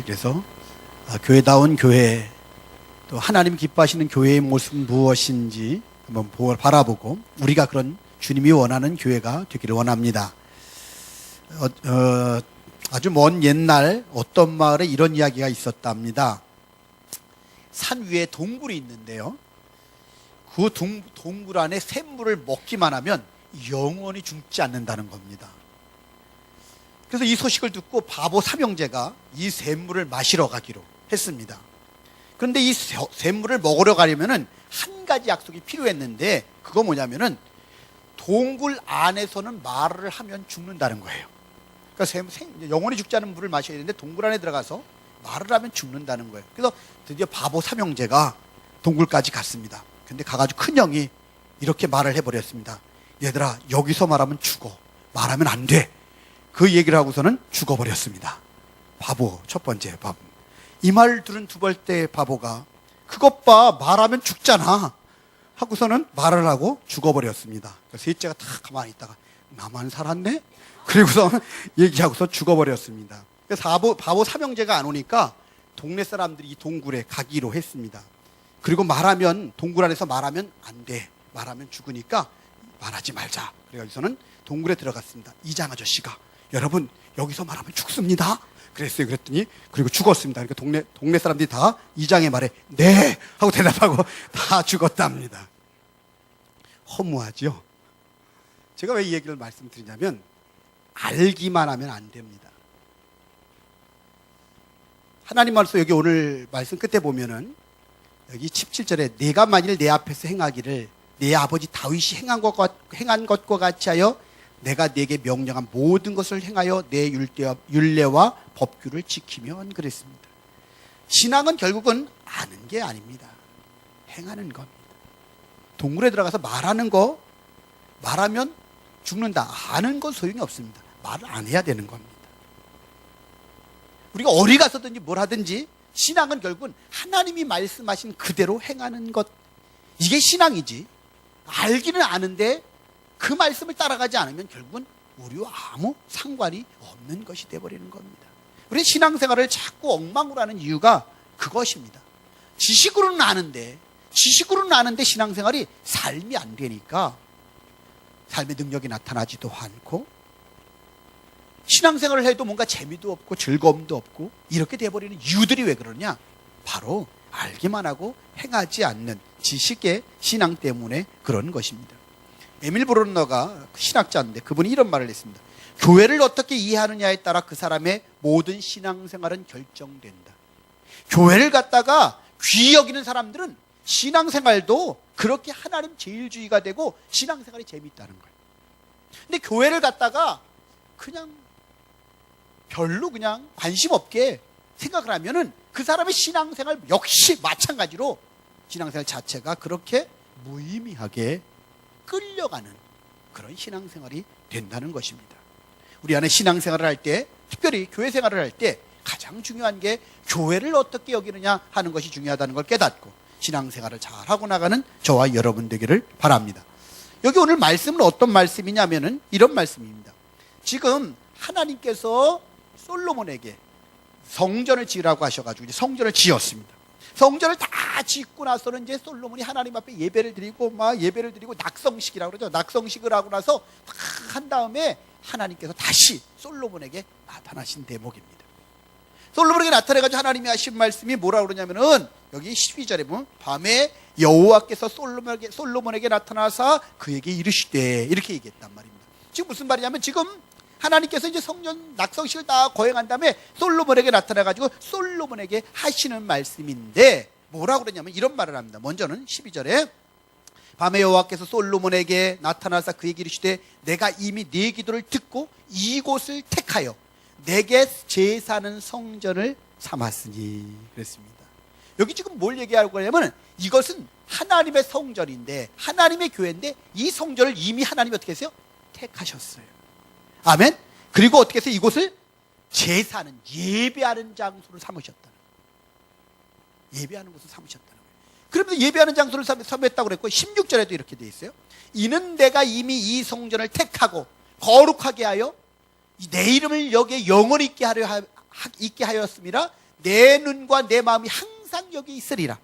그래서 교회다운 교회, 또 하나님 기뻐하시는 교회의 모습은 무엇인지 한번 바라보고 우리가 그런 주님이 원하는 교회가 되기를 원합니다. 아주 먼 옛날 어떤 마을에 이런 이야기가 있었답니다. 산 위에 동굴이 있는데요, 그 동굴 안에 샘물을 먹기만 하면 영원히 죽지 않는다는 겁니다. 그래서 이 소식을 듣고 바보 삼형제가 이 샘물을 마시러 가기로 했습니다. 그런데 이 샘물을 먹으러 가려면은 한 가지 약속이 필요했는데, 그거 뭐냐면은 동굴 안에서는 말을 하면 죽는다는 거예요. 그러니까 영원히 죽지 않은 물을 마셔야 되는데 동굴 안에 들어가서 말을 하면 죽는다는 거예요. 그래서 드디어 바보 삼형제가 동굴까지 갔습니다. 근데 가가지고 큰형이 이렇게 말을 해버렸습니다. 얘들아, 여기서 말하면 죽어. 말하면 안 돼. 그 얘기를 하고서는 죽어버렸습니다. 바보, 첫 번째 바보. 이 말 들은 두 번째 바보가 그것 봐, 말하면 죽잖아 하고서는 말을 하고 죽어버렸습니다. 셋째가 다 가만히 있다가 나만 살았네? 그리고서 얘기하고서 죽어버렸습니다. 그래서 바보 삼형제가 안 오니까 동네 사람들이 이 동굴에 가기로 했습니다. 그리고 동굴 안에서 말하면 안 돼. 말하면 죽으니까 말하지 말자. 그래가지고서는 동굴에 들어갔습니다. 이장 아저씨가, 여러분, 여기서 말하면 죽습니다. 그랬어요. 그랬더니, 그리고 죽었습니다. 그러니까 동네 사람들이 다 이장의 말에 네! 하고 대답하고 다 죽었답니다. 허무하죠? 제가 왜 이 얘기를 말씀드리냐면, 알기만 하면 안 됩니다. 하나님 말씀, 여기 오늘 말씀 끝에 보면은, 여기 17절에 내가 만일 내 앞에서 행하기를 내 아버지 다윗이 행한 것과 같이 하여 내가 네게 명령한 모든 것을 행하여 내 율례와 법규를 지키면, 그랬습니다. 신앙은 결국은 아는 게 아닙니다. 행하는 겁니다. 동굴에 들어가서 말하면 죽는다. 아는 건 소용이 없습니다. 말을 안 해야 되는 겁니다. 우리가 어디 가서든지 뭘 하든지 신앙은 결국은 하나님이 말씀하신 그대로 행하는 것, 이게 신앙이지. 알기는 아는데 그 말씀을 따라가지 않으면 결국은 우리와 아무 상관이 없는 것이 되어버리는 겁니다. 우리 신앙생활을 자꾸 엉망으로 하는 이유가 그것입니다. 지식으로는 아는데 신앙생활이 삶이 안 되니까 삶의 능력이 나타나지도 않고, 신앙생활을 해도 뭔가 재미도 없고 즐거움도 없고, 이렇게 돼버리는 이유들이 왜 그러냐? 바로 알기만 하고 행하지 않는 지식의 신앙 때문에 그런 것입니다. 에밀 브론너가 신학자인데 그분이 이런 말을 했습니다. 교회를 어떻게 이해하느냐에 따라 그 사람의 모든 신앙생활은 결정된다. 교회를 갖다가 귀히 여기는 사람들은 신앙생활도 그렇게 하나님 제일주의가 되고 신앙생활이 재미있다는 거예요. 근데 교회를 갖다가 그냥 별로 그냥 관심 없게 생각을 하면은 그 사람의 신앙생활 역시 마찬가지로 신앙생활 자체가 그렇게 무의미하게 끌려가는 그런 신앙생활이 된다는 것입니다. 우리 안에 신앙생활을 할 때, 특별히 교회 생활을 할 때 가장 중요한 게 교회를 어떻게 여기느냐 하는 것이 중요하다는 걸 깨닫고 신앙생활을 잘하고 나가는 저와 여러분 되기를 바랍니다. 여기 오늘 말씀은 어떤 말씀이냐면은 이런 말씀입니다. 지금 하나님께서 솔로몬에게 성전을 지으라고 하셔가지고 이제 성전을 지었습니다. 성전을 다 짓고 나서는 이제 솔로몬이 하나님 앞에 예배를 드리고 낙성식이라고 그러죠. 낙성식을 하고 나서 다 한 다음에 하나님께서 다시 솔로몬에게 나타나신 대목입니다. 솔로몬에게 나타나가지고 하나님이 하신 말씀이 뭐라고 그러냐면은 여기 12절에 보면 밤에 여호와께서 솔로몬에게 나타나사 그에게 이르시되, 이렇게 얘기했단 말입니다. 지금 무슨 말이냐면, 지금 하나님께서 이제 성전 낙성식을 다 거행한 다음에 솔로몬에게 나타나가지고 솔로몬에게 하시는 말씀인데, 뭐라고 그러냐면 이런 말을 합니다. 먼저는 12절에 밤에 여호와께서 솔로몬에게 나타나사 그에게 이르시되 내가 이미 네 기도를 듣고 이곳을 택하여 내게 제사는 성전을 삼았으니, 그랬습니다. 여기 지금 뭘 얘기하고 하냐면, 이것은 하나님의 성전인데, 하나님의 교회인데, 이 성전을 이미 하나님이 어떻게 했어요? 택하셨어요. 아멘. 그리고 어떻게 해서 이곳을 제사는, 예배하는 장소를 삼으셨다는 거예요. 예배하는 곳을 삼으셨다는 거예요. 그러면서 예배하는 장소를 삼았다고 그랬고, 16절에도 이렇게 돼 있어요. 이는 내가 이미 이 성전을 택하고 거룩하게 하여 내 이름을 여기에 영원히 있게 하였음이라 내 눈과 내 마음이 항상 여기 있으리라.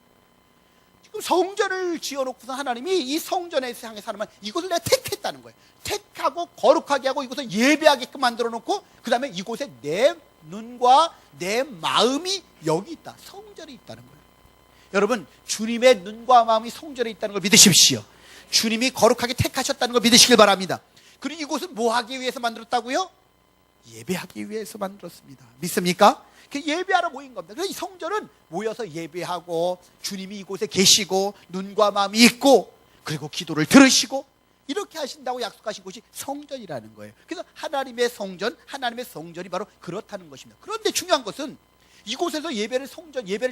지금 성전을 지어놓고서 하나님이 이 성전에서 향해 사람은 이곳을 내가 택했다는 거예요. 택하고 거룩하게 하고 이곳을 예배하게끔 만들어 놓고 그 다음에 이곳에 내 눈과 내 마음이 여기 있다. 성전에 있다는 거예요. 여러분, 주님의 눈과 마음이 성전에 있다는 걸 믿으십시오. 주님이 거룩하게 택하셨다는 걸 믿으시길 바랍니다. 그리고 이곳은 뭐 하기 위해서 만들었다고요? 예배하기 위해서 만들었습니다. 믿습니까? 예배하러 모인 겁니다. 그래서 이 성전은 모여서 예배하고 주님이 이곳에 계시고 눈과 마음이 있고 그리고 기도를 들으시고 이렇게 하신다고 약속하신 곳이 성전이라는 거예요. 그래서 하나님의 성전이 바로 그렇다는 것입니다. 그런데 중요한 것은 이곳에서 예배를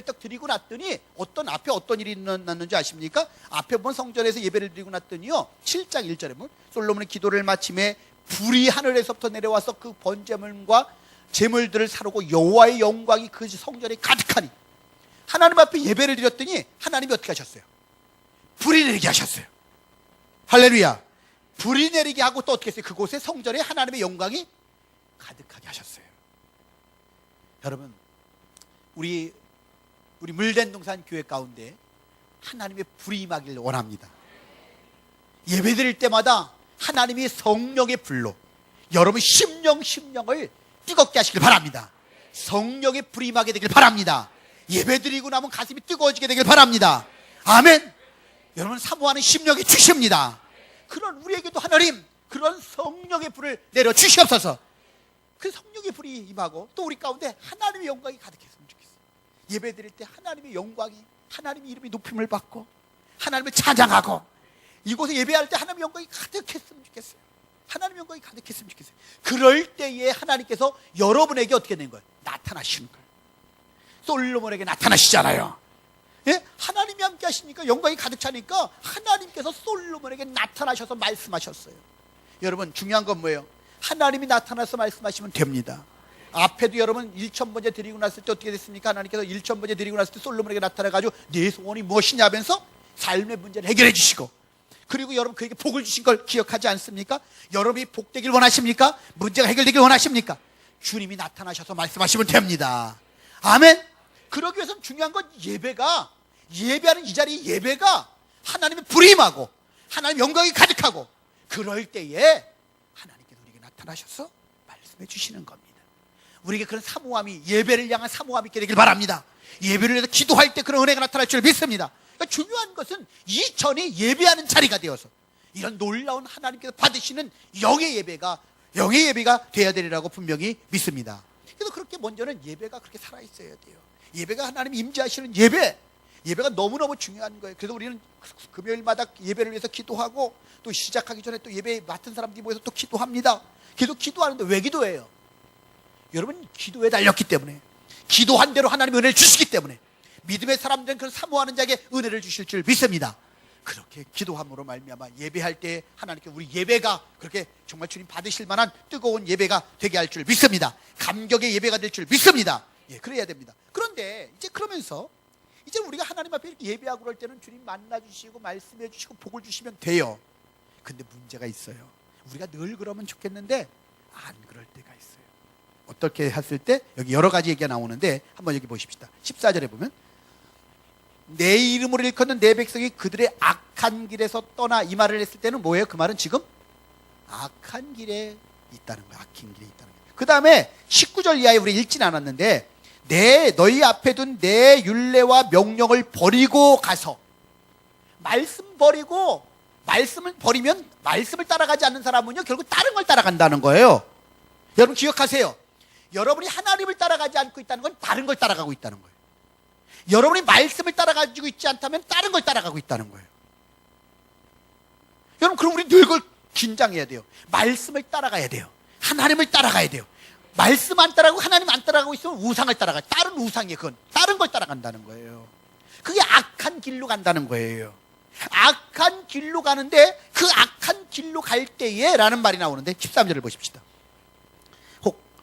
딱 드리고 났더니 앞에 어떤 일이 일어났는지 아십니까? 앞에 보면 성전에서 예배를 드리고 났더니요, 7장 1절에 보면 솔로몬의 기도를 마침에 불이 하늘에서부터 내려와서 그 번제물과 제물들을 사르고 여호와의 영광이 그 성전에 가득하니, 하나님 앞에 예배를 드렸더니 하나님이 어떻게 하셨어요? 불이 내리게 하셨어요. 할렐루야. 불이 내리게 하고 또 어떻게 했어요? 그곳에 성전에 하나님의 영광이 가득하게 하셨어요. 여러분, 우리 물된동산 교회 가운데 하나님의 불이 임하기를 원합니다. 예배 드릴 때마다 하나님이 성령의 불로 여러분 심령을 뜨겁게 하시길 바랍니다. 성령의 불이 임하게 되길 바랍니다. 예배 드리고 나면 가슴이 뜨거워지게 되길 바랍니다. 아멘. 여러분, 사모하는 심령이 주십니다. 그런 우리에게도 하나님 그런 성령의 불을 내려 주시옵소서. 그 성령의 불이 임하고 또 우리 가운데 하나님의 영광이 가득했으면 좋겠어요. 예배 드릴 때 하나님의 영광이, 하나님의 이름이 높임을 받고 하나님을 찬양하고 이곳에 예배할 때 하나님의 영광이 가득했으면 좋겠어요. 하나님의 영광이 가득했으면 좋겠어요. 그럴 때에 하나님께서 여러분에게 어떻게 된 거예요? 나타나시는 거예요. 솔로몬에게 나타나시잖아요. 예? 하나님이 함께 하시니까 영광이 가득 차니까 하나님께서 솔로몬에게 나타나셔서 말씀하셨어요. 여러분, 중요한 건 뭐예요? 하나님이 나타나서 말씀하시면 됩니다. 앞에도 여러분 1,000번째 드리고 났을 때 어떻게 됐습니까? 하나님께서 1,000번째 드리고 났을 때 솔로몬에게 나타나가지고 네 소원이 무엇이냐 하면서 삶의 문제를 해결해 주시고, 그리고 여러분 그에게 복을 주신 걸 기억하지 않습니까? 여러분이 복되길 원하십니까? 문제가 해결되길 원하십니까? 주님이 나타나셔서 말씀하시면 됩니다. 아멘. 그러기 위해서는 중요한 건 예배하는 이 자리 예배가 하나님의 불이 임하고 하나님의 영광이 가득하고, 그럴 때에 하나님께서 우리에게 나타나셔서 말씀해 주시는 겁니다. 우리에게 그런 사모함이, 예배를 향한 사모함이 있게 되길 바랍니다. 예배를 위해서 기도할 때 그런 은혜가 나타날 줄 믿습니다. 그러니까 중요한 것은 이 전에 예배하는 자리가 되어서 이런 놀라운 하나님께서 받으시는 영의 예배가 되어야 되리라고 분명히 믿습니다. 그래서 그렇게 먼저는 예배가 그렇게 살아있어야 돼요. 예배가 하나님이 임재하시는 예배가 너무너무 중요한 거예요. 그래서 우리는 금요일마다 예배를 위해서 기도하고 또 시작하기 전에 또 예배 맡은 사람들이 모여서 또 기도합니다. 계속 기도하는데 왜 기도해요? 여러분, 기도에 달렸기 때문에, 기도한 대로 하나님이 은혜를 주시기 때문에 믿음의 사람들은 그런 사모하는 자에게 은혜를 주실 줄 믿습니다. 그렇게 기도함으로 말미암아 예배할 때 하나님께 우리 예배가 그렇게 정말 주님 받으실 만한 뜨거운 예배가 되게 할 줄 믿습니다. 감격의 예배가 될 줄 믿습니다. 예, 그래야 됩니다. 그런데 이제 그러면서 이제 우리가 하나님 앞에 이렇게 예배하고 그럴 때는 주님 만나주시고 말씀해 주시고 복을 주시면 돼요. 근데 문제가 있어요. 우리가 늘 그러면 좋겠는데 안 그럴 때가 있어요. 어떻게 했을 때? 여기 여러 가지 얘기가 나오는데 한번 여기 보십시다. 14절에 보면 내 이름으로 일컫는 내 백성이 그들의 악한 길에서 떠나, 이 말을 했을 때는 뭐예요? 그 말은 지금 악한 길에 있다는 거예요. 악한 길에 있다는 거예요. 그 다음에 19절 이하에 우리 읽진 않았는데, 너희 앞에 둔 내 율례와 명령을 버리고 가서, 말씀을 버리면 말씀을 따라가지 않는 사람은요 결국 다른 걸 따라간다는 거예요. 여러분 기억하세요. 여러분이 하나님을 따라가지 않고 있다는 건 다른 걸 따라가고 있다는 거예요. 여러분이 말씀을 따라가지고 있지 않다면 다른 걸 따라가고 있다는 거예요. 여러분, 그럼 우리 늘 그걸 긴장해야 돼요. 말씀을 따라가야 돼요. 하나님을 따라가야 돼요. 말씀 안 따라가고 하나님 안 따라가고 있으면 우상을 따라가요. 다른 우상이에요. 그건 다른 걸 따라간다는 거예요. 그게 악한 길로 간다는 거예요. 악한 길로 가는데, 그 악한 길로 갈 때에 라는 말이 나오는데 13절을 보십시다.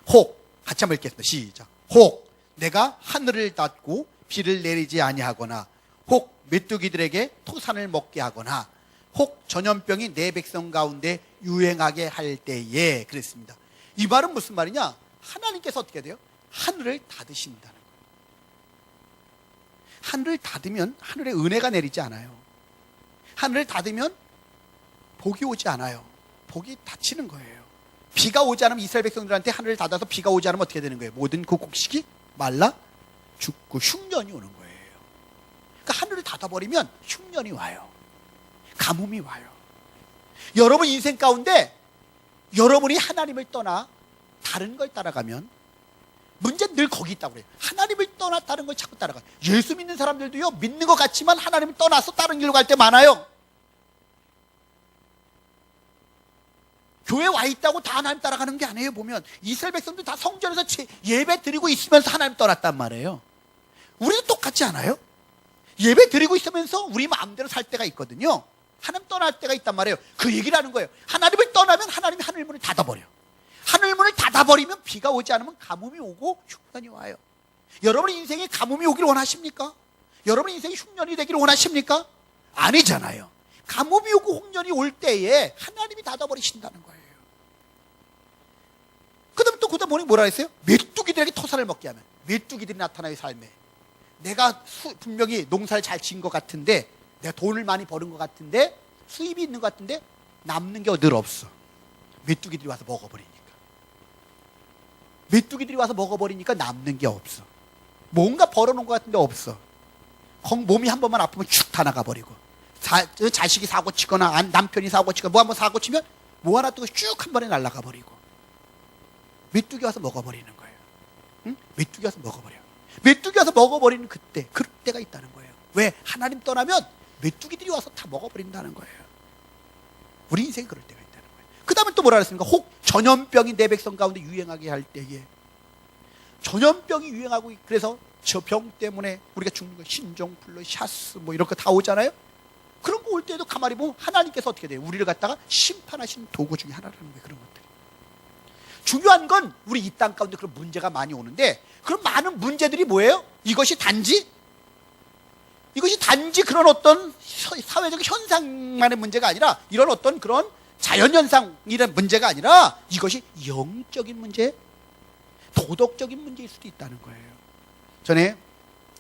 혹 같이 한번 읽겠습니다. 시작. 혹 내가 하늘을 닫고 비를 내리지 아니하거나, 혹 메뚜기들에게 토산을 먹게 하거나, 혹 전염병이 내 백성 가운데 유행하게 할 때에, 그랬습니다. 이 말은 무슨 말이냐? 하나님께서 어떻게 돼요? 하늘을 닫으신다는 거예요. 하늘을 닫으면 하늘에 은혜가 내리지 않아요. 하늘을 닫으면 복이 오지 않아요. 복이 닫히는 거예요. 비가 오지 않으면 이스라엘 백성들한테 하늘을 닫아서 비가 오지 않으면 어떻게 되는 거예요? 모든 그 곡식이 말라 죽고 흉년이 오는 거예요. 그러니까 하늘을 닫아버리면 흉년이 와요. 가뭄이 와요. 여러분 인생 가운데 여러분이 하나님을 떠나 다른 걸 따라가면 문제는 늘 거기 있다고 그래요. 하나님을 떠나 다른 걸 자꾸 따라가요. 예수 믿는 사람들도요, 믿는 것 같지만 하나님을 떠나서 다른 길로 갈 때 많아요. 교회 와 있다고 다 하나님 따라가는 게 아니에요. 보면 이스라엘 백성들 다 성전에서 예배 드리고 있으면서 하나님 떠났단 말이에요. 우리도 똑같지 않아요? 예배 드리고 있으면서 우리 마음대로 살 때가 있거든요. 하나님 떠날 때가 있단 말이에요. 그 얘기를 하는 거예요. 하나님을 떠나면 하나님이 하늘문을 닫아버려. 하늘문을 닫아버리면 비가 오지 않으면 가뭄이 오고 흉년이 와요. 여러분 인생에 가뭄이 오기를 원하십니까? 여러분 인생이 흉년이 되기를 원하십니까? 아니잖아요. 가뭄이 오고 흉년이 올 때에 하나님이 닫아버리신다는 거예요. 그 다음에 또 그다음 뭐라 했어요? 메뚜기들에게 토사를 먹게 하면. 메뚜기들이 나타나요, 삶에. 내가 분명히 농사를 잘 지은 것 같은데, 내가 돈을 많이 버는 것 같은데, 수입이 있는 것 같은데 남는 게 늘 없어. 메뚜기들이 와서 먹어버리니까. 메뚜기들이 와서 먹어버리니까 남는 게 없어. 뭔가 벌어놓은 것 같은데 없어. 몸이 한 번만 아프면 축 다 나가버리고, 자식이 사고 치거나 남편이 사고 치거나 뭐 한번 사고 치면 뭐 하나 뜨고 쭉 한 번에 날아가 버리고, 메뚜기 와서 먹어버리는 거예요. 응? 메뚜기 와서 먹어버려. 메뚜기 와서 먹어버리는 그때가 있다는 거예요. 왜? 하나님 떠나면 메뚜기들이 와서 다 먹어버린다는 거예요. 우리 인생이 그럴 때가 있다는 거예요. 그 다음에 또 뭐라 그랬습니까? 혹 전염병이 내 백성 가운데 유행하게 할 때에, 전염병이 유행하고, 그래서 저 병 때문에 우리가 죽는 거, 신종플루, 샤스 뭐 이런 거 다 오잖아요. 그런 거 올 때도 가만히 보면 하나님께서 어떻게 돼요? 우리를 갖다가 심판하시는 도구 중에 하나라는 거예요. 그런 것들이. 중요한 건 우리 이 땅 가운데 그런 문제가 많이 오는데, 그런 많은 문제들이 뭐예요? 이것이 단지 그런 어떤 사회적 현상만의 문제가 아니라, 이런 어떤 그런 자연현상이라는 문제가 아니라, 이것이 영적인 문제, 도덕적인 문제일 수도 있다는 거예요. 전에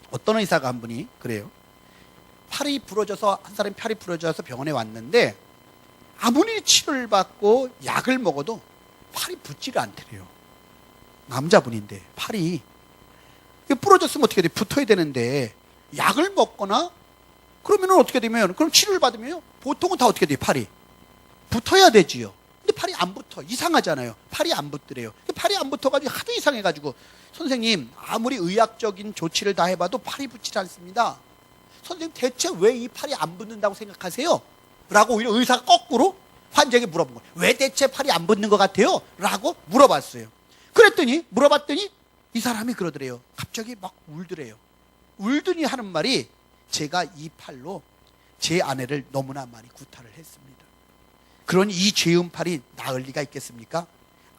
어떤 의사가 한 분이 그래요. 팔이 부러져서, 한 사람이 팔이 부러져서 병원에 왔는데 아무리 치료를 받고 약을 먹어도 팔이 붙지를 않더래요. 남자분인데 팔이 부러졌으면 어떻게 돼? 붙어야 되는데 약을 먹거나 그러면 어떻게 되면, 그럼 치료를 받으면 보통은 다 어떻게 돼요? 팔이 붙어야 되지요. 근데 팔이 안 붙어. 이상하잖아요. 팔이 안 붙더래요. 팔이 안 붙어가지고 하도 이상해가지고, 선생님 아무리 의학적인 조치를 다 해봐도 팔이 붙지 않습니다. 선생님 대체 왜 이 팔이 안 붙는다고 생각하세요? 라고 오히려 의사가 거꾸로 환자에게 물어본 거예요. 왜 대체 팔이 안 붙는 것 같아요? 라고 물어봤어요. 물어봤더니 이 사람이 그러더래요. 갑자기 막 울더래요. 울더니 하는 말이, 제가 이 팔로 제 아내를 너무나 많이 구타를 했습니다. 그러니 이 죄은 팔이 나을 리가 있겠습니까?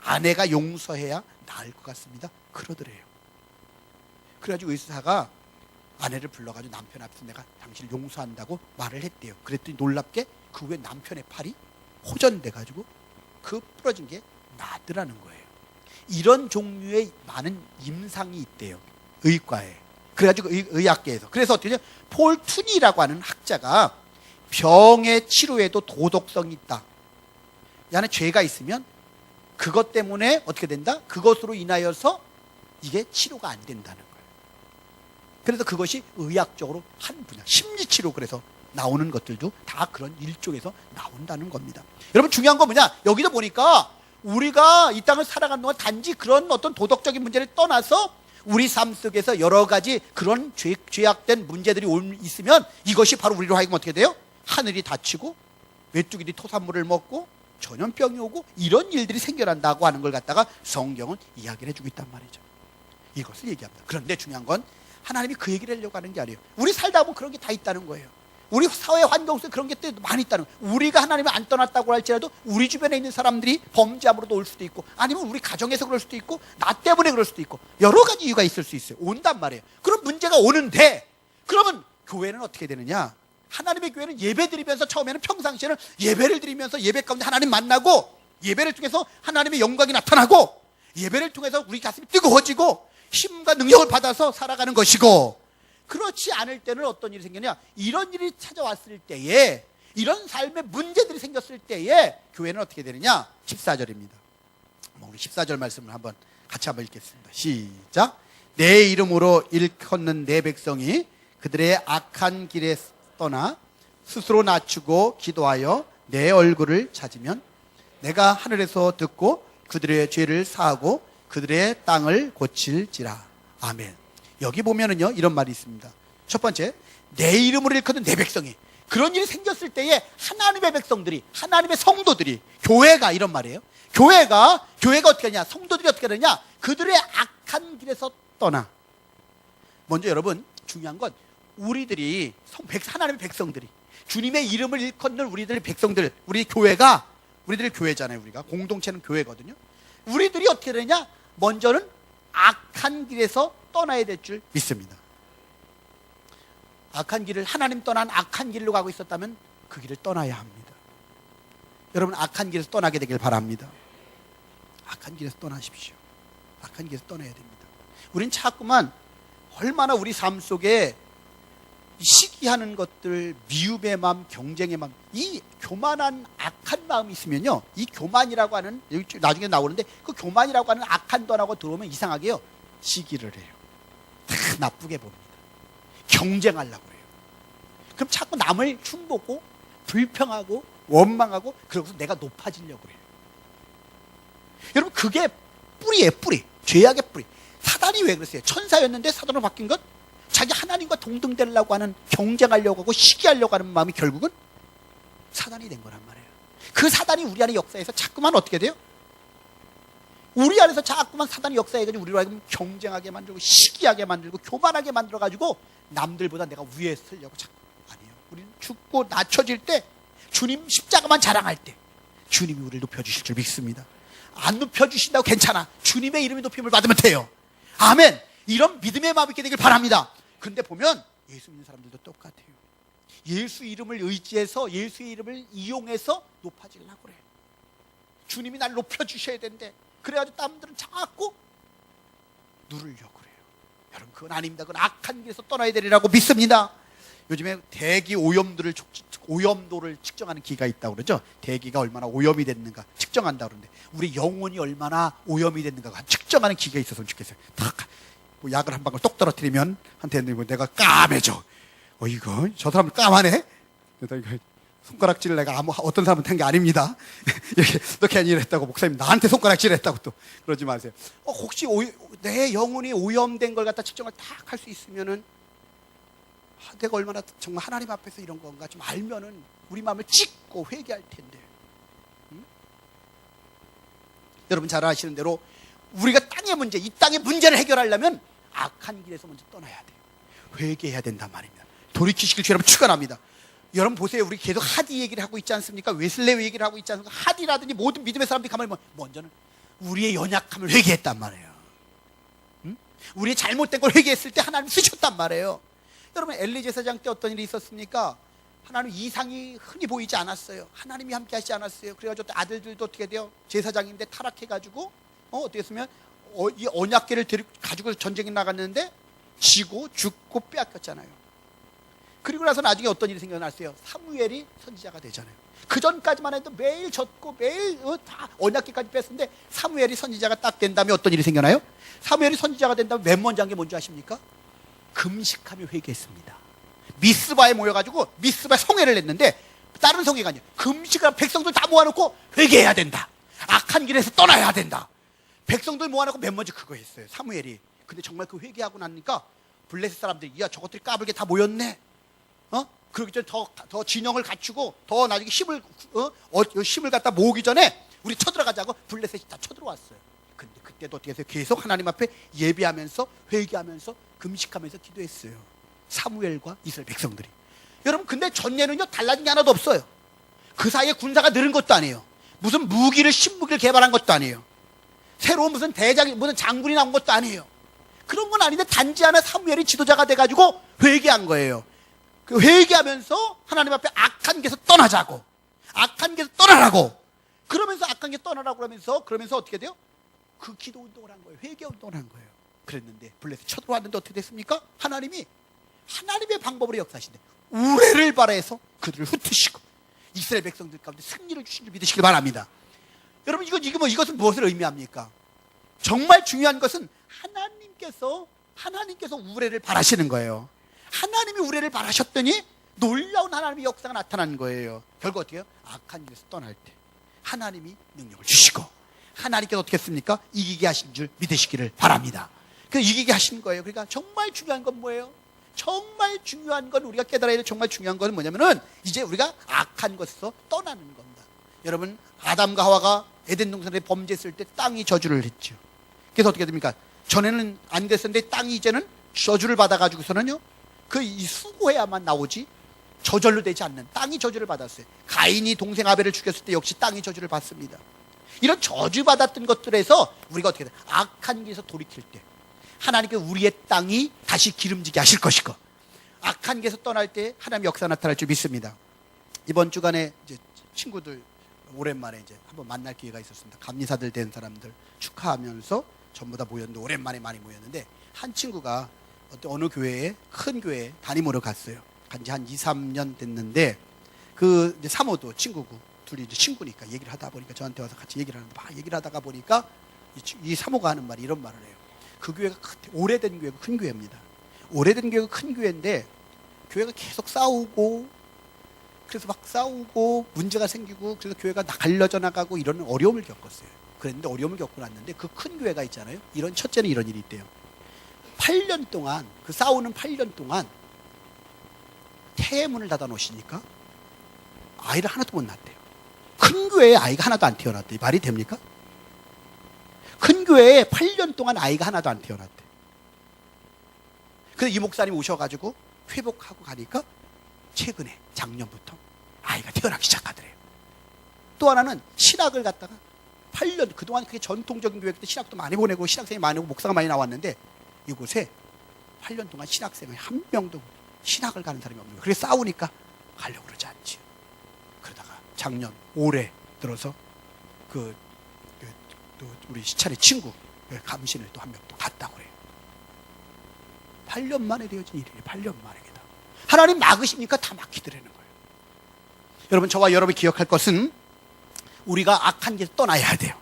아내가 용서해야 나을 것 같습니다. 그러더래요. 그래가지고 의사가 아내를 불러가지고 남편 앞에서 내가 당신을 용서한다고 말을 했대요. 그랬더니 놀랍게 그 후에 남편의 팔이 호전돼가지고 그 부러진 게 나더라는 거예요. 이런 종류의 많은 임상이 있대요, 의과에. 그래가지고 의학계에서. 그래서 어떻게 되냐, 폴 투니라고 하는 학자가 병의 치료에도 도덕성이 있다. 이 안에 죄가 있으면 그것 때문에 어떻게 된다? 그것으로 인하여서 이게 치료가 안 된다는 거예요. 그래서 그것이 의학적으로 한 분야, 심리치료, 그래서 나오는 것들도 다 그런 일종에서 나온다는 겁니다. 여러분 중요한 건 뭐냐? 여기도 보니까 우리가 이 땅을 살아가는 동안 단지 그런 어떤 도덕적인 문제를 떠나서 우리 삶 속에서 여러 가지 그런 죄악된 문제들이 있으면 이것이 바로 우리로 하여금 어떻게 돼요? 하늘이 닫히고 메뚜기들이 토산물을 먹고 전염병이 오고 이런 일들이 생겨난다고 하는 걸 갖다가 성경은 이야기를 해주고 있단 말이죠. 이것을 얘기합니다. 그런데 중요한 건 하나님이 그 얘기를 하려고 하는 게 아니에요. 우리 살다 보면 그런 게 다 있다는 거예요. 우리 사회 환경 속에 그런 게 많이 있다는 거예요. 우리가 하나님을 안 떠났다고 할지라도 우리 주변에 있는 사람들이 범죄함으로도 올 수도 있고, 아니면 우리 가정에서 그럴 수도 있고, 나 때문에 그럴 수도 있고, 여러 가지 이유가 있을 수 있어요. 온단 말이에요. 그런 문제가 오는데, 그러면 교회는 어떻게 되느냐? 하나님의 교회는 예배 드리면서, 처음에는 평상시에는 예배를 드리면서 예배 가운데 하나님 만나고, 예배를 통해서 하나님의 영광이 나타나고, 예배를 통해서 우리 가슴이 뜨거워지고 힘과 능력을 받아서 살아가는 것이고, 그렇지 않을 때는 어떤 일이 생기냐? 이런 일이 찾아왔을 때에, 이런 삶의 문제들이 생겼을 때에 교회는 어떻게 되느냐? 14절입니다. 우리 14절 말씀을 같이 한번 읽겠습니다. 시작. 내 이름으로 일컫는 내 백성이 그들의 악한 길에 떠나 스스로 낮추고 기도하여 내 얼굴을 찾으면 내가 하늘에서 듣고 그들의 죄를 사하고 그들의 땅을 고칠지라. 아멘. 여기 보면은요, 이런 말이 있습니다. 첫 번째, 내 이름으로 일컫는 내 백성이, 그런 일이 생겼을 때에 하나님의 백성들이, 하나님의 성도들이, 교회가, 이런 말이에요. 교회가 어떻게 하냐? 성도들이 어떻게 하느냐? 그들의 악한 길에서 떠나. 먼저 여러분, 중요한 건 우리들이 하나님의 백성들이, 주님의 이름을 일컫는 우리들의 백성들, 우리들이 교회잖아요. 우리가 공동체는 교회거든요. 우리들이 어떻게 되느냐? 먼저는 악한 길에서 떠나야 될 줄 믿습니다. 악한 길을, 하나님 떠난 악한 길로 가고 있었다면 그 길을 떠나야 합니다. 여러분, 악한 길에서 떠나게 되길 바랍니다. 악한 길에서 떠나십시오. 악한 길에서 떠나야 됩니다. 우린 자꾸만 얼마나 우리 삶 속에 시기하는 것들, 미움의 마음, 경쟁의 마음, 이 교만한 악한 마음이 있으면요, 이 교만이라고 하는, 나중에 나오는데 그 교만이라고 하는 악한 단어가 들어오면 이상하게요, 시기를 해요. 다 나쁘게 봅니다. 경쟁하려고 해요. 그럼 자꾸 남을 흉보고 불평하고 원망하고, 그러고서 내가 높아지려고 해요. 여러분, 그게 뿌리예요. 뿌리. 죄악의 뿌리. 사단이 왜 그랬어요? 천사였는데 사단으로 바뀐 것? 자기 하나님과 동등되려고 하는, 경쟁하려고 하고 시기하려고 하는 마음이 결국은 사단이 된 거란 말이에요. 그 사단이 우리 안에 역사에서 자꾸만 어떻게 돼요? 우리 안에서 자꾸만 사단이 역사해가지고 우리로 하여금 경쟁하게 만들고 시기하게 만들고 교만하게 만들어가지고 남들보다 내가 위에 서려고 자꾸. 아니에요. 우리는 죽고 낮춰질 때, 주님 십자가만 자랑할 때 주님이 우리를 높여주실 줄 믿습니다. 안 높여주신다고 괜찮아. 주님의 이름이 높임을 받으면 돼요. 아멘. 이런 믿음의 마음이 있게 되길 바랍니다. 근데 보면 예수 믿는 사람들도 똑같아요. 예수 이름을 의지해서, 예수의 이름을 이용해서 높아지려고 그래. 주님이 날 높여주셔야 되는데, 그래가지고 남들은 자꾸 누르려고 그래요. 여러분, 그건 아닙니다. 그건 악한 길에서 떠나야 되리라고 믿습니다. 요즘에 대기 오염도를 측정하는 기가 있다고 그러죠. 대기가 얼마나 오염이 됐는가 측정한다고 그러는데, 우리 영혼이 얼마나 오염이 됐는가 측정하는 기가 있었으면 좋겠어요. 딱 뭐 약을 한 방울 똑 떨어뜨리면 한테 내가 까매져. 이거 저 사람 까마네. 이거 손가락질을 내가 어떤 사람한테 한 게 아닙니다. 이렇게 너 괜히 이랬다고 목사님 나한테 손가락질했다고 또 그러지 마세요. 혹시 내 영혼이 오염된 걸 갖다 측정을 딱 할 수 있으면은, 내가 얼마나 정말 하나님 앞에서 이런 건가 좀 알면은 우리 마음을 찢고 회개할 텐데. 여러분 잘 아시는 대로 우리가 땅의 문제, 이 땅의 문제를 해결하려면 악한 길에서 먼저 떠나야 돼요. 회개해야 된단 말입니다. 돌이키시길 주 여러분 축원합니다. 여러분 보세요. 우리 계속 하디 얘기를 하고 있지 않습니까? 웨슬레 얘기를 하고 있지 않습니까? 하디라든지 모든 믿음의 사람들이 가만히 보면 먼저는 우리의 연약함을 회개했단 말이에요. 우리의 잘못된 걸 회개했을 때 하나님 쓰셨단 말이에요. 여러분, 엘리 제사장 때 어떤 일이 있었습니까? 하나님 이상이 흔히 보이지 않았어요. 하나님이 함께 하시지 않았어요. 그래가지고 아들들도 어떻게 돼요? 제사장인데 타락해가지고 어떻게 했으면 이 언약궤를 가지고 전쟁에 나갔는데 지고 죽고 빼앗겼잖아요. 그리고 나서 나중에 어떤 일이 생겨났어요? 사무엘이 선지자가 되잖아요. 그 전까지만 해도 매일 졌고 매일 다 언약궤까지 뺐는데, 사무엘이 선지자가 딱 된 다음에 어떤 일이 생겨나요? 사무엘이 선지자가 된 다음에 맨 먼저 한 게 뭔지 아십니까? 금식하며 회개했습니다. 미스바에 모여가지고 미스바에 성회를 했는데, 다른 성회가 아니에요. 금식을 백성들 다 모아놓고 회개해야 된다. 악한 길에서 떠나야 된다. 백성들 모아놓고 맨 먼저 그거 했어요, 사무엘이. 근데 정말 그 회개하고 나니까 블레셋 사람들이, 야 저것들이 까불게 다 모였네. 그러기 전에 더 진영을 갖추고 더 나중에 힘을 갖다 모으기 전에 우리 쳐들어가자고 블레셋이 다 쳐들어왔어요. 근데 그때도 어떻게 했어요? 계속 하나님 앞에 예배하면서 회개하면서 금식하면서 기도했어요. 사무엘과 이스라엘 백성들이. 여러분, 근데 전례는요 달라진 게 하나도 없어요. 그 사이에 군사가 늘은 것도 아니에요. 무슨 신무기를 개발한 것도 아니에요. 새로운 무슨 장군이 나온 것도 아니에요. 그런 건 아닌데 단지 하나 사무엘이 지도자가 돼가지고 회개한 거예요. 그 회개하면서 하나님 앞에 악한 길에서 떠나자고, 악한 길에서 떠나라고, 그러면서 악한 길 떠나라고 그러면서 어떻게 돼요? 그 기도 운동을 한 거예요. 회개 운동을 한 거예요. 그랬는데 블레셋 쳐들어왔는데 어떻게 됐습니까? 하나님이 하나님의 방법으로 역사하신대. 우레를 발하여서 그들을 흩으시고 이스라엘 백성들 가운데 승리를 주신 줄 믿으시길 바랍니다. 여러분 이것은 무엇을 의미합니까? 정말 중요한 것은 하나님께서 우레를 발하시는 거예요. 하나님이 우레를 발하셨더니 놀라운 하나님의 역사가 나타난 거예요. 결국 어떻게 해요? 악한 길에서 떠날 때 하나님이 능력을 주시고 하나님께서 어떻게 했습니까? 이기게 하신 줄 믿으시기를 바랍니다. 그래서 이기게 하신 거예요. 그러니까 정말 중요한 건 뭐예요? 정말 중요한 건 우리가 깨달아야 될 정말 중요한 건 뭐냐면은 이제 우리가 악한 것에서 떠나는 겁니다. 여러분 아담과 하와가 에덴 동산에 범죄했을 때 땅이 저주를 했죠. 그래서 어떻게 됩니까? 전에는 안 됐었는데 땅이 이제는 저주를 받아가지고서는요 이 수고해야만 나오지 저절로 되지 않는 땅이 저주를 받았어요. 가인이 동생 아벨을 죽였을 때 역시 땅이 저주를 받습니다. 이런 저주받았던 것들에서 우리가 어떻게 돼? 악한 길에서 돌이킬 때 하나님께 우리의 땅이 다시 기름지게 하실 것이고 악한 길에서 떠날 때 하나님의 역사 나타날 줄 믿습니다. 이번 주간에 이제 친구들 오랜만에 이제 한번 만날 기회가 있었습니다. 감리사들 된 사람들 축하하면서 전부 다 모였는데 오랜만에 많이 모였는데 한 친구가 어느 교회에 큰 교회에 담임으로 갔어요. 간지 한 2, 3년 됐는데 그 이제 사모도 친구고 둘이 이제 친구니까 얘기를 하다 보니까 저한테 와서 같이 얘기를 하는데 막 얘기를 하다가 보니까 이 사모가 하는 말이 이런 말을 해요. 그 교회가 오래된 교회고 큰 교회입니다. 오래된 교회가 큰 교회인데 교회가 계속 싸우고 그래서 막 싸우고 문제가 생기고 그래서 교회가 갈려져 나가고 이런 어려움을 겪었어요. 그랬는데 어려움을 겪고 났는데 그 큰 교회가 있잖아요. 첫째는 이런 일이 있대요. 8년 동안 그 싸우는 8년 동안 태문을 닫아 놓으시니까 아이를 하나도 못 낳았대요. 큰 교회에 아이가 하나도 안 태어났대. 말이 됩니까? 큰 교회에 8년 동안 아이가 하나도 안 태어났대. 그래서 이 목사님 오셔가지고 회복하고 가니까 최근에 작년부터 아이가 태어나기 시작하더래요. 또 하나는 신학을 갖다가 8년 그동안 그게 전통적인 교회 때 신학도 많이 보내고 신학생이 많이 오고 목사가 많이 나왔는데 이곳에 8년 동안 신학생을 한 명도 신학을 가는 사람이 없는 거예요. 그래서 싸우니까 가려고 그러지 않지. 그러다가 작년 올해 들어서 또 우리 시찰의 친구 감신을 또 한 명 또 갔다고 그래요. 8년 만에 되어진 일이에요. 8년 만에. 하나님 막으십니까? 다 막히더라는 거예요. 여러분 저와 여러분이 기억할 것은 우리가 악한 길에서 떠나야 돼요.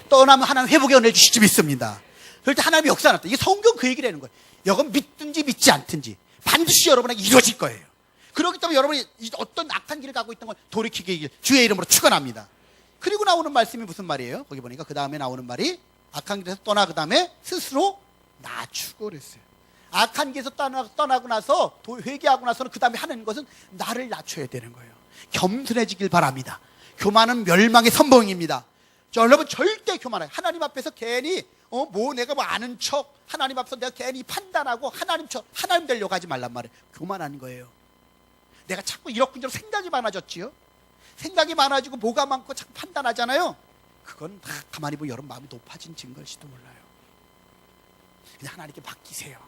떠나면 하나님 회복의 은혜를 주실 줄 믿습니다. 그럴 때 하나님의 역사가 나타나. 이게 성경 그 얘기를 하는 거예요. 여러분 믿든지 믿지 않든지 반드시 여러분에게 이루어질 거예요. 그렇기 때문에 여러분이 어떤 악한 길을 가고 있던 걸 돌이키게 주의 이름으로 축원합니다. 그리고 나오는 말씀이 무슨 말이에요? 거기 보니까 그 다음에 나오는 말이 악한 길에서 떠나 그 다음에 스스로 낮추고 그랬어요. 악한 길에서 떠나고 나서 회개하고 나서는 그 다음에 하는 것은 나를 낮춰야 되는 거예요. 겸손해지길 바랍니다. 교만은 멸망의 선봉입니다. 여러분 절대 교만해. 하나님 앞에서 괜히 내가 아는 척 하나님 앞에서 내가 괜히 판단하고 하나님 되려고 하지 말란 말이에요. 교만한 거예요. 내가 자꾸 이렇게 생각이 많아졌지요. 생각이 많아지고 뭐가 많고 자꾸 판단하잖아요. 그건 가만히 보면 여러분 마음이 높아진 증거일지도 몰라요. 그냥 하나님께 맡기세요.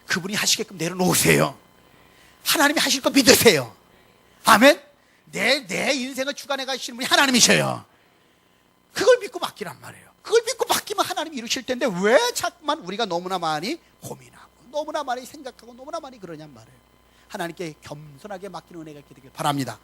그분이 하시게끔 내려놓으세요. 하나님이 하실 거 믿으세요. 아멘. 내 인생을 주관해 가시는 분이 하나님이셔요. 그걸 믿고 맡기란 말이에요. 그걸 믿고 맡기면 하나님이 이루실 텐데 왜 자꾸만 우리가 너무나 많이 고민하고 너무나 많이 생각하고 너무나 많이 그러냔 말이에요. 하나님께 겸손하게 맡기는 은혜가 있게 되길 바랍니다.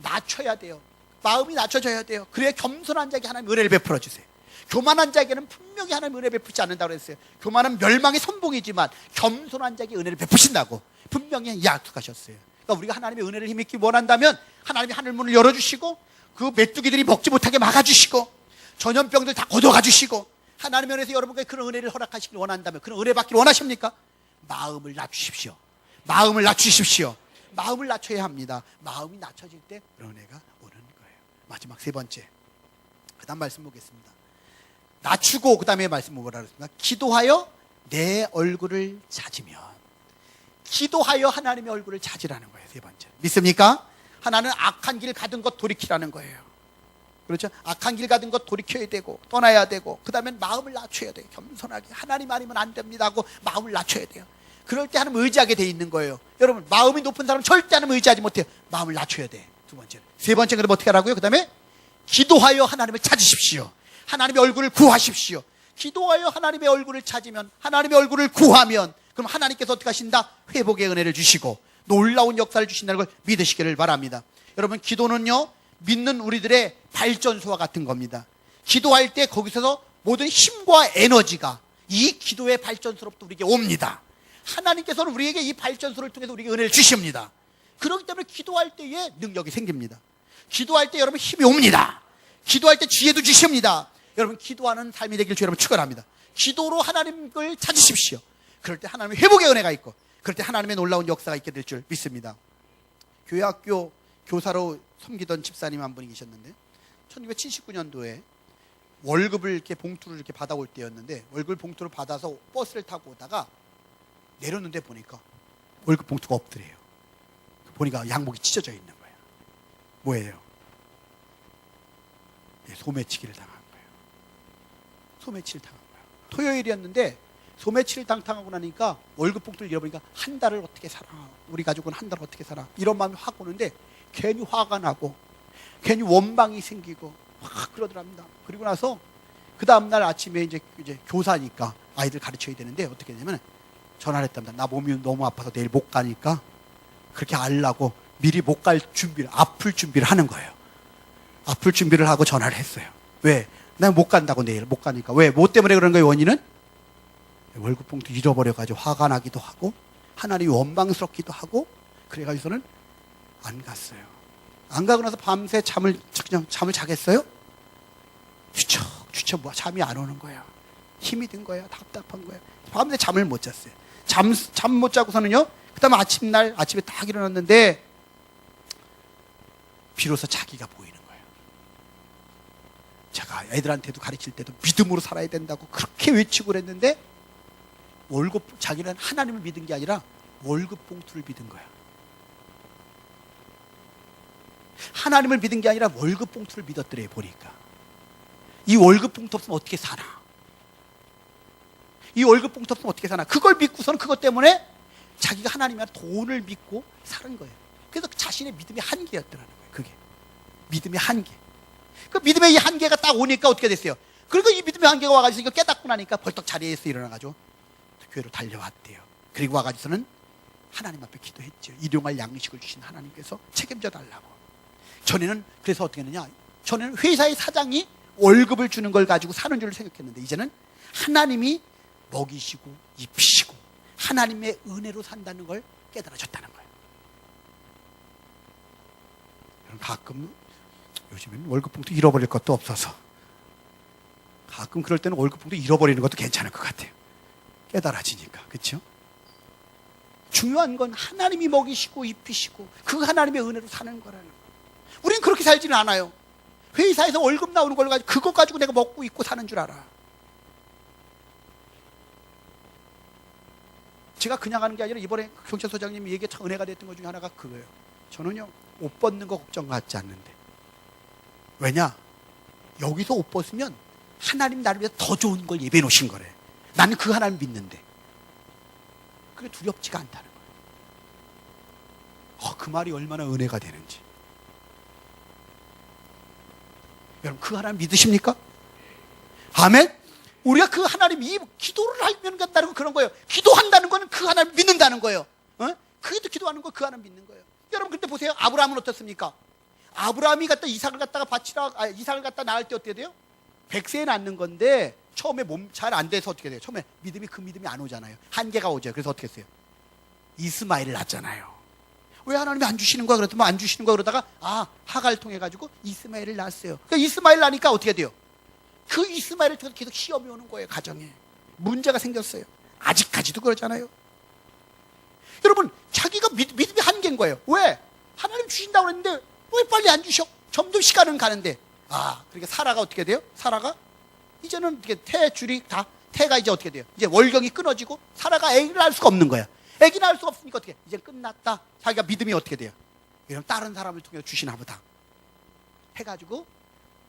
낮춰야 돼요. 마음이 낮춰져야 돼요. 그래야 겸손한 자에게 하나님 은혜를 베풀어 주세요. 교만한 자에게는 분명히 하나님 은혜 베푸지 않는다고 그랬어요. 교만은 멸망의 선봉이지만 겸손한 자에게 은혜를 베푸신다고 분명히 약속하셨어요. 그러니까 우리가 하나님의 은혜를 힘있게 원한다면 하나님이 하늘 문을 열어주시고 그 메뚜기들이 먹지 못하게 막아주시고 전염병들 다 걷어가주시고 하나님의 은혜에서 여러분께 그런 은혜를 허락하시길 원한다면 그런 은혜 받기를 원하십니까? 마음을 낮추십시오. 마음을 낮추십시오. 마음을 낮춰야 합니다. 마음이 낮춰질 때 그런 은혜가 오는 거예요. 마지막 세 번째 그 다음 말씀 보겠습니다. 낮추고 그 다음에 말씀 뭐라 그랬습니까? 기도하여 내 얼굴을 찾으면. 기도하여 하나님의 얼굴을 찾으라는 거예요. 세 번째 믿습니까? 하나는 악한 길 가던 것 돌이키라는 거예요. 그렇죠? 악한 길 가던 것 돌이켜야 되고 떠나야 되고 그 다음에 마음을 낮춰야 돼요. 겸손하게 하나님 아니면 안 됩니다 하고 마음을 낮춰야 돼요. 그럴 때 하나님 의지하게 돼 있는 거예요. 여러분 마음이 높은 사람은 절대 하나님 의지하지 못해요. 마음을 낮춰야 돼. 두 번째는. 세 번째는 그럼 어떻게 하라고요? 그 다음에 기도하여 하나님을 찾으십시오. 하나님의 얼굴을 구하십시오. 기도하여 하나님의 얼굴을 찾으면 하나님의 얼굴을 구하면 그럼 하나님께서 어떻게 하신다? 회복의 은혜를 주시고 놀라운 역사를 주신다는 걸 믿으시기를 바랍니다. 여러분, 기도는요, 믿는 우리들의 발전소와 같은 겁니다. 기도할 때 거기서 모든 힘과 에너지가 이 기도의 발전소로부터 우리에게 옵니다. 하나님께서는 우리에게 이 발전소를 통해서 우리에게 은혜를 주십니다. 그렇기 때문에 기도할 때에 능력이 생깁니다. 기도할 때 여러분 힘이 옵니다. 기도할 때 지혜도 주십니다. 여러분, 기도하는 삶이 되길 주 여러분 축원합니다. 기도로 하나님을 찾으십시오. 그럴 때 하나님의 회복의 은혜가 있고, 그럴 때 하나님의 놀라운 역사가 있게 될 줄 믿습니다. 교회 학교 교사로 섬기던 집사님 한 분이 계셨는데 1979년도에 월급을 이렇게 봉투를 이렇게 받아올 때였는데, 월급 봉투를 받아서 버스를 타고 오다가 내렸는데 보니까 월급 봉투가 없더래요. 보니까 양복이 찢어져 있는 거예요. 뭐예요? 소매치기를 당한 거예요. 소매치기를 당한 거예요. 토요일이었는데 소매치기를 당하고 나니까 월급 봉투를 잃어버리니까 한 달을 어떻게 살아? 우리 가족은 한 달을 어떻게 살아? 이런 마음이 확 오는데 괜히 화가 나고 괜히 원망이 생기고 확 그러더랍니다. 그리고 나서 그 다음날 아침에 이제 교사니까 아이들 가르쳐야 되는데 어떻게 되냐면 전화를 했답니다. 나 몸이 너무 아파서 내일 못 가니까 그렇게 알라고 미리 못 갈 준비를, 아플 준비를 하는 거예요. 아플 준비를 하고 전화를 했어요. 왜? 난 못 간다고, 내일 못 가니까. 왜? 뭐 때문에 그런 거예요, 원인은? 월급 봉투 잃어버려가지고 화가 나기도 하고 하나님이 원망스럽기도 하고, 그래가지고서는 안 갔어요. 안 가고 나서 밤새 그냥 잠을 자겠어요? 주척 잠이 안 오는 거야. 힘이 든 거야. 답답한 거야. 밤새 잠을 못 잤어요. 잠 못 자고서는요, 그 다음에 아침에 딱 일어났는데 비로소 자기가 보이는 거예요. 제가 애들한테도 가르칠 때도 믿음으로 살아야 된다고 그렇게 외치고 그랬는데, 자기는 하나님을 믿은 게 아니라 월급 봉투를 믿은 거야. 하나님을 믿은 게 아니라 월급 봉투를 믿었더래. 보니까 이 월급 봉투 없으면 어떻게 사나? 이 월급 봉투 없으면 어떻게 사나? 그걸 믿고서는 그것 때문에 자기가 하나님의 돈을 믿고 사는 거예요. 그래서 자신의 믿음의 한계였더라는 거예요. 그게 믿음의 한계. 그 믿음의 이 한계가 딱 오니까 어떻게 됐어요? 그리고 이 믿음의 한계가 와가지고 깨닫고 나니까 벌떡 자리에서 일어나가지고 교회로 달려왔대요. 그리고 와가지고서는 하나님 앞에 기도했죠. 일용할 양식을 주신 하나님께서 책임져 달라고. 전에는 그래서 어떻게 했느냐? 전에는 회사의 사장이 월급을 주는 걸 가지고 사는 줄 생각했는데, 이제는 하나님이 먹이시고 입히시고 하나님의 은혜로 산다는 걸 깨달아졌다는 거예요. 가끔 요즘에는 월급 봉투 잃어버릴 것도 없어서 가끔 그럴 때는 월급 봉투 잃어버리는 것도 괜찮을 것 같아요. 깨달아지니까. 그렇죠? 중요한 건 하나님이 먹이시고 입히시고 그 하나님의 은혜로 사는 거라는 거예요. 우린 그렇게 살지는 않아요. 회사에서 월급 나오는 걸 가지고 그것 가지고 내가 먹고 입고 사는 줄 알아. 제가 그냥 하는 게 아니라 이번에 경찰서장님이 얘기에 참 은혜가 됐던 것 중에 하나가 그거예요. 저는요, 옷 벗는 거 걱정 갖지 않는데. 왜냐? 여기서 옷 벗으면 하나님 나를 위해서 더 좋은 걸 예배해 놓으신 거래. 나는 그 하나님 믿는데. 그게 두렵지가 않다는 거예요. 그 말이 얼마나 은혜가 되는지. 여러분, 그 하나님 믿으십니까? 아멘? 우리가 그 하나님, 이 기도를 하면 된다는 건 그런 거예요. 기도한다는 거는 그 하나님 믿는다는 거예요. 그게도 기도하는 거, 그 하나님 믿는 거예요. 여러분, 근데 보세요. 아브라함은 어떻습니까? 아브라함이 이삭을 갖다가 이삭을 갖다 낳을 때 어떻게 돼요? 100세에 낳는 건데 처음에 몸 잘 안 돼서 어떻게 돼요? 처음에 그 믿음이 안 오잖아요. 한계가 오죠. 그래서 어떻게 했어요? 이스마엘을 낳았잖아요. 왜 하나님이 안 주시는 거야? 그랬더니 안 주시는 거야. 그러다가 하가를 통해 가지고 이스마엘을 낳았어요. 그러니까 이스마엘 낳으니까 어떻게 돼요? 그 이스마엘을 통해서 계속 시험이 오는 거예요. 가정에 문제가 생겼어요. 아직까지도 그러잖아요. 여러분, 자기가 믿음이 한계인 거예요. 왜? 하나님 주신다고 그랬는데 왜 빨리 안 주셔? 점점 시간은 가는데. 그러니까 사라가 어떻게 돼요? 사라가 이제는 어떻게 태가 이제 어떻게 돼요? 이제 월경이 끊어지고 사라가 아기를 낳을 수가 없는 거야. 아기 낳을 수가 없으니까 어떻게? 이제 끝났다. 자기가 믿음이 어떻게 돼요? 이런 다른 사람을 통해 주시나 보다 해가지고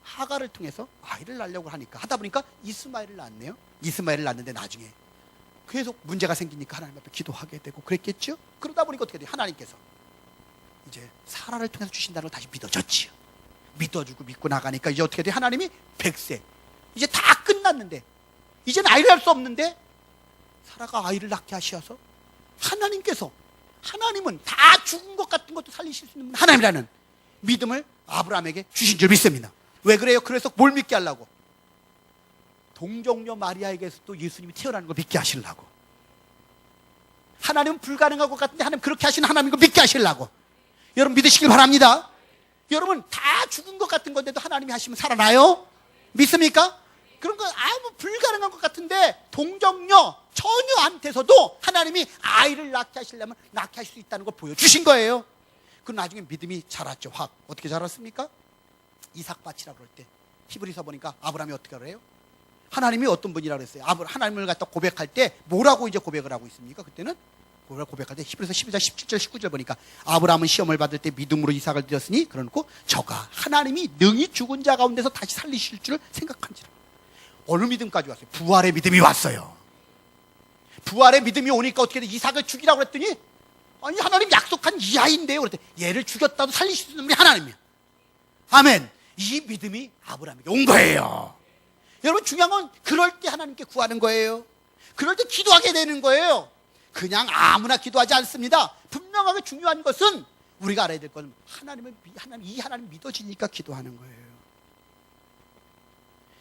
하가를 통해서 아이를 낳으려고 하다 보니까 이스마엘을 낳았네요. 이스마엘을 낳는데 나중에 계속 문제가 생기니까 하나님 앞에 기도하게 되고 그랬겠죠? 그러다 보니까 어떻게 돼요? 하나님께서 이제 사라를 통해서 주신다는 걸 다시 믿어줬지요. 믿어주고 믿고 나가니까 이제 어떻게 돼요? 하나님이 100세 이제 다 끝났는데 이제는 아이를 할 수 없는데 사라가 아이를 낳게 하셔서 하나님은 다 죽은 것 같은 것도 살리실 수 있는 하나님이라는 믿음을 아브라함에게 주신 줄 믿습니다. 왜 그래요? 그래서 뭘 믿게 하려고? 동정녀 마리아에게서도 예수님이 태어나는 걸 믿게 하시려고. 하나님은 불가능한 것 같은데 하나님 그렇게 하시는 하나님인 걸 믿게 하시려고. 여러분 믿으시길 바랍니다. 여러분 다 죽은 것 같은 건데도 하나님이 하시면 살아나요? 믿습니까? 그런 거 아무 불가능한 것 같은데 동정녀 처녀한테서도 하나님이 아이를 낳게 하시려면 낳게 하실 수 있다는 걸 보여주신 거예요. 그 나중에 믿음이 자랐죠. 확. 어떻게 자랐습니까? 이삭 바치라 그럴 때 히브리서 보니까 아브라함이 어떻게 그래요? 하나님이 어떤 분이라고 그랬어요? 하나님을 갖다 고백할 때 뭐라고 이제 고백을 하고 있습니까? 그때는 고백할 때 히브리서 12장 17절 19절 보니까 아브라함은 시험을 받을 때 믿음으로 이삭을 드렸으니 그러놓고 저가 하나님이 능히 죽은 자 가운데서 다시 살리실 줄 생각한지라. 어느 믿음까지 왔어요? 부활의 믿음이 왔어요. 부활의 믿음이 오니까 어떻게 돼? 이삭을 죽이라고 그랬더니 아니 하나님 약속한 이 아이인데요. 그랬더니 얘를 죽였다도 살리실 수 있는 분이 하나님이야. 아멘. 이 믿음이 아브라함에게 온 거예요. 여러분 중요한 건 그럴 때 하나님께 구하는 거예요. 그럴 때 기도하게 되는 거예요. 그냥 아무나 기도하지 않습니다. 분명하게 중요한 것은 우리가 알아야 될 것은 이 하나님 믿어지니까 기도하는 거예요.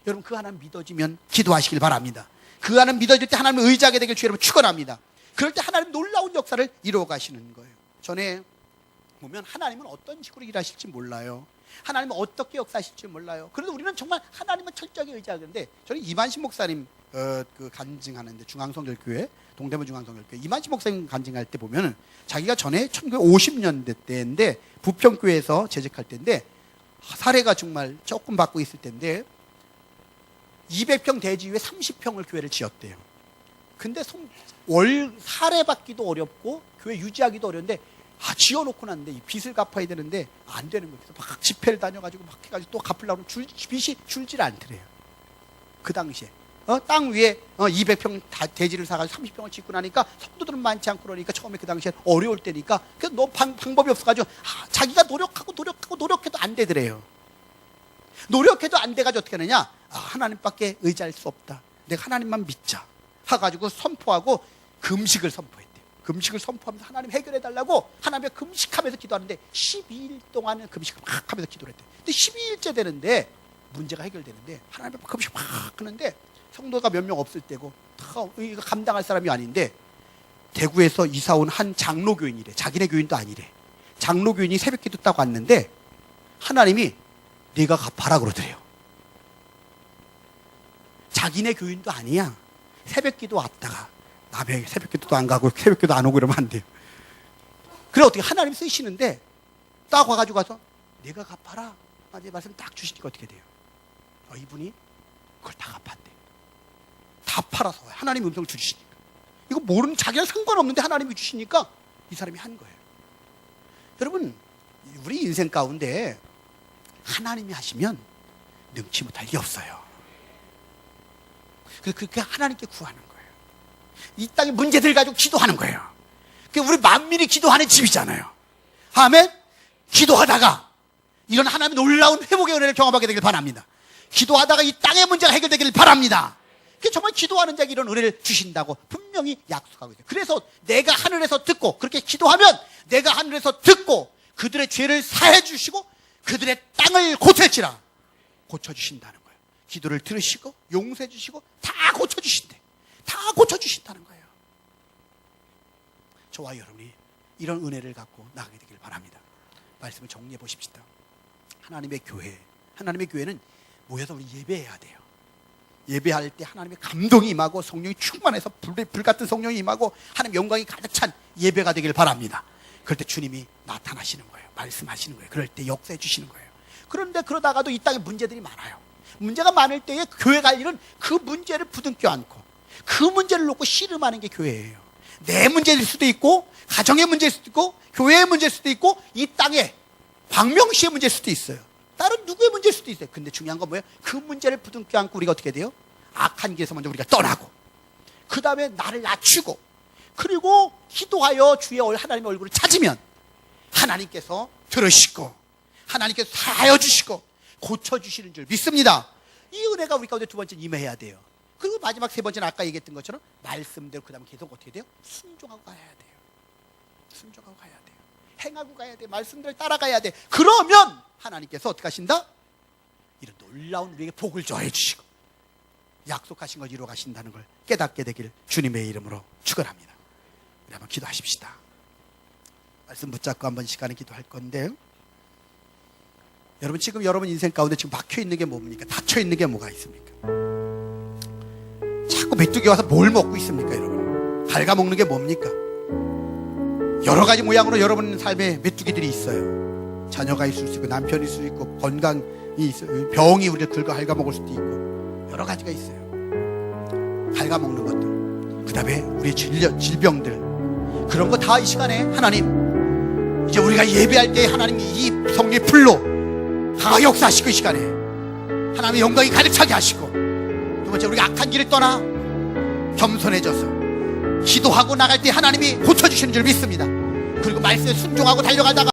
여러분 그 하나님 믿어지면 기도하시길 바랍니다. 그 하나님 믿어질 때 하나님을 의지하게 되길 주 여러분 축원합니다. 그럴 때 하나님 놀라운 역사를 이루어 가시는 거예요. 전에 보면 하나님은 어떤 식으로 일하실지 몰라요. 하나님은 어떻게 역사하실지 몰라요. 그래도 우리는 정말 하나님은 철저하게 의지하는데 저는 이만식 목사님 그 간증하는데 중앙성결교회 동대문 중앙성결교회 이만식 목사님 간증할 때 보면 자기가 전에 1950년대 때인데 부평교회에서 재직할 때인데 사례가 정말 조금 받고 있을 때인데 200평 대지 위에 30평을 교회를 지었대요. 근데 월 사례 받기도 어렵고 교회 유지하기도 어려운데 지어놓고 났는데 이 빚을 갚아야 되는데 안 되는 거예요. 그래서 막 집회를 다녀가지고 막 해가지고 또 갚으려고 빚이 줄질 않더래요. 그 당시에 땅 위에 200평 대지를 사가지고 30평을 짓고 나니까 성도들은 많지 않고 그러니까 처음에 그 당시에 어려울 때니까 그래서 너무 방법이 없어가지고 자기가 노력해도 안 되더래요. 노력해도 안 돼가지고 어떻게 하느냐? 하나님밖에 의지할 수 없다. 내가 하나님만 믿자. 해가지고 선포하고 금식을 선포했대요. 금식을 선포하면서 하나님 해결해달라고 하나님의 금식하면서 기도하는데 12일 동안은 금식을 막 하면서 기도를 했대요. 근데 12일째 되는데 문제가 해결되는데 하나님 금식 막 하는데 성도가 몇 명 없을 때고 이거 감당할 사람이 아닌데 대구에서 이사 온 한 장로교인이래. 자기네 교인도 아니래. 장로교인이 새벽기도 따고 왔는데 하나님이 네가 갚아라 그러더래요. 자기네 교인도 아니야. 새벽기도 왔다가 남의 새벽기도도 안 가고 새벽기도 안 오고 이러면 안 돼요. 그래 어떻게 하나님 쓰시는데 딱 와가지고 가서 네가 갚아라 맞아요. 말씀 딱 주시니까 어떻게 돼요? 이분이 그걸 다 갚았대. 다 팔아서 하나님 음성을 주시니까 이거 모르는 자기랑 상관없는데 하나님이 주시니까 이 사람이 한 거예요. 여러분 우리 인생 가운데 하나님이 하시면 능치 못할 게 없어요. 그렇게 하나님께 구하는 거예요. 이 땅의 문제들 가지고 기도하는 거예요. 우리 만민이 기도하는 집이잖아요. 아멘? 기도하다가 이런 하나님의 놀라운 회복의 은혜를 경험하게 되길 바랍니다. 기도하다가 이 땅의 문제가 해결되기를 바랍니다. 정말 기도하는 자에게 이런 은혜를 주신다고 분명히 약속하고 있어요. 그래서 내가 하늘에서 듣고 그렇게 기도하면 내가 하늘에서 듣고 그들의 죄를 사해 주시고 그들의 땅을 고칠지라 고쳐주신다는 거예요. 기도를 들으시고 용서해 주시고 다 고쳐주신대. 다 고쳐주신다는 거예요. 저와 여러분이 이런 은혜를 갖고 나가게 되길 바랍니다. 말씀을 정리해 보십시다. 하나님의 교회는 모여서 우리 예배해야 돼요. 예배할 때 하나님의 감동이 임하고 성령이 충만해서 불 같은 성령이 임하고 하나님의 영광이 가득 찬 예배가 되길 바랍니다. 그럴 때 주님이 나타나시는 거예요. 말씀하시는 거예요. 그럴 때 역사해 주시는 거예요. 그런데 그러다가도 이 땅에 문제들이 많아요. 문제가 많을 때에 교회 갈 일은 그 문제를 부둥켜 안고 그 문제를 놓고 씨름하는 게 교회예요. 내 문제일 수도 있고 가정의 문제일 수도 있고 교회의 문제일 수도 있고 이 땅에 광명시의 문제일 수도 있어요. 다른 누구의 문제일 수도 있어요. 근데 중요한 건 뭐예요? 그 문제를 부둥켜 안고 우리가 어떻게 돼요? 악한 길에서 먼저 우리가 떠나고 그 다음에 나를 낮추고 그리고 기도하여 주의 하나님의 얼굴을 찾으면 하나님께서 들으시고 하나님께서 사하여 주시고 고쳐주시는 줄 믿습니다. 이 은혜가 우리 가운데 두 번째 임해야 돼요. 그리고 마지막 세 번째는 아까 얘기했던 것처럼 말씀대로 그 다음에 계속 어떻게 돼요? 순종하고 가야 돼요. 순종하고 가야 돼요. 행하고 가야 돼. 말씀대로 따라가야 돼. 그러면 하나님께서 어떻게 하신다? 이런 놀라운 우리에게 복을 더해 주시고 약속하신 걸 이루어 가신다는 걸 깨닫게 되길 주님의 이름으로 축원합니다. 우리 한번 기도하십시다. 말씀 붙잡고 한번 시간에 기도할 건데, 여러분 지금 여러분 인생 가운데 지금 막혀 있는 게 뭡니까? 닫혀 있는 게 뭐가 있습니까? 자꾸 메뚜기 와서 뭘 먹고 있습니까, 여러분? 갉아먹는 게 뭡니까? 여러 가지 모양으로 여러분 삶에 메뚜기들이 있어요. 자녀가 있을 수 있고, 남편이 있을 수 있고, 건강이 있어요. 병이 우리를 갉아먹을 수도 있고, 여러 가지가 있어요. 갉아먹는 것들, 그 다음에 우리의 질병들, 그런 거 다 이 시간에 하나님, 이제 우리가 예배할 때 하나님이 이 성령의 불로 다 역사하시고, 이 시간에 하나님의 영광이 가득 차게 하시고, 두 번째 우리가 악한 길을 떠나 겸손해져서 기도하고 나갈 때 하나님이 고쳐주시는 줄 믿습니다. 그리고 말씀에 순종하고 달려가다가